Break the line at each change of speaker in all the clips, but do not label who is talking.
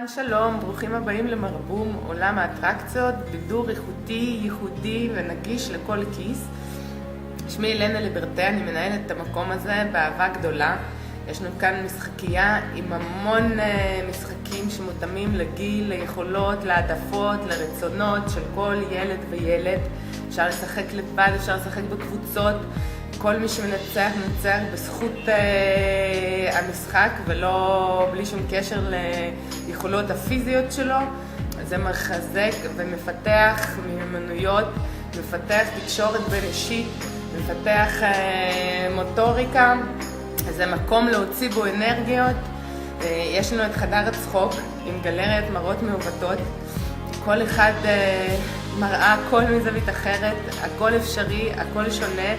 שלום, ברוכים הבאים למרבום, עולם האטרקציות, בידור איכותי, ייחודי ונגיש לכל כיס. שמי אלנה ליברטה, אני מנהלת את המקום הזה באהבה גדולה. יש לנו כאן משחקייה עם המון משחקים שמותאמים לגיל, ליכולות, להעדפות, לרצונות של כל ילד וילד. אפשר לשחק לבד, אפשר לשחק בקבוצות. כל מי שמנצח מנצח בזכות המשחק ולא בלי שום קשר ליכולות הפיזיות שלו. זה מחזק ומפתח מיומנויות, מפתח תקשורת בין אישית, מפתח מוטוריקה. זה מקום להוציא בו אנרגיות. יש לנו את חדר הצחוק עם גלריית מראות מעוותות. כל אחד מראה הכל מזווית אחרת, הכל אפשרי, הכל שונה.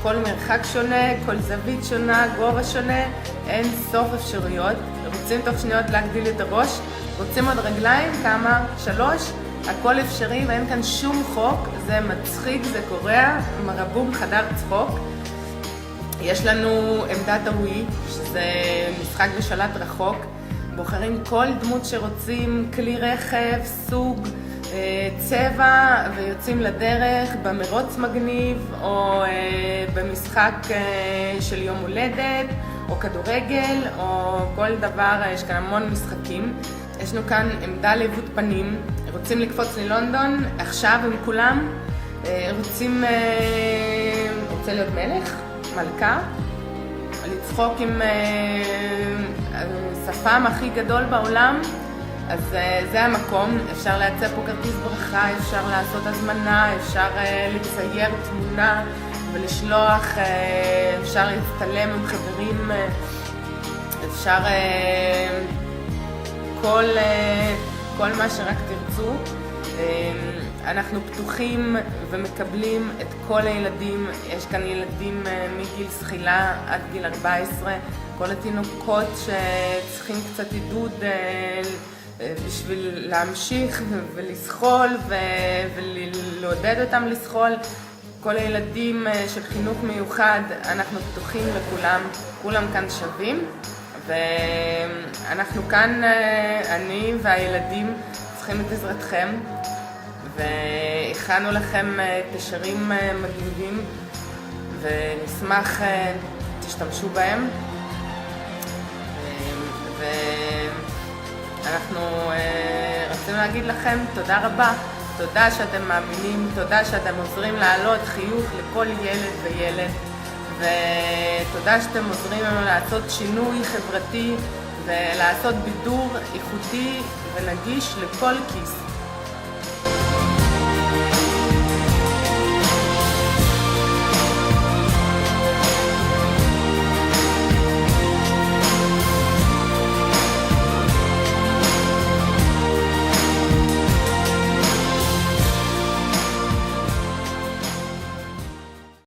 כל מרחק שונה, כל זווית שונה, גובה שונה, אין סוף אפשרויות. רוצים תוך שניות להגדיל את הראש, רוצים עוד רגליים, כמה? 3, הכל אפשרי ואין כאן שום חוק, זה מצחיק, זה קורע, מרבום חדר צחוק. יש לנו עמדת הווי, שזה משחק בשלט רחוק, בוחרים כל דמות שרוצים, כלי רכב, סוג, צבע ויוצאים לדרך במרוץ מגניב או במשחק של יום הולדת או כדורגל או כל דבר. יש כאן המון משחקים. יש לנו כאן עמדה לעיוות פנים, רוצים לקפוץ ללונדון עכשיו עם כולם, רוצה להיות מלך, מלכה, לצחוק עם השפם הכי גדול בעולם. אז זה המקום, אפשר לייצר פה כרטיס ברכה, אפשר לעשות הזמנה, אפשר לצייר תמונה ולשלוח, אפשר להצטלם עם חברים, אפשר כל מה שרק תרצו. אנחנו פתוחים ומקבלים את כל הילדים, יש כאן ילדים מגיל זחילה עד גיל 14, כל התינוקות שצריכים קצת עידוד בשביל להמשיך ולסחול ולעודד אותם לסחול. כל הילדים של חינוך מיוחד, אנחנו פתוחים לכולם, כולם כאן שווים, ואנחנו כאן, אני והילדים צריכים את עזרתכם, והכנו לכם תשרים מגניבים ונשמח תשתמשו בהם. אנחנו רוצים להגיד לכם תודה רבה, תודה שאתם מאמינים, תודה שאתם עוזרים להעלות חיוך לכל ילד וילד, ותודה שאתם עוזרים לנו לעשות שינוי חברתי ולעשות בידור איכותי ונגיש לכל כיס.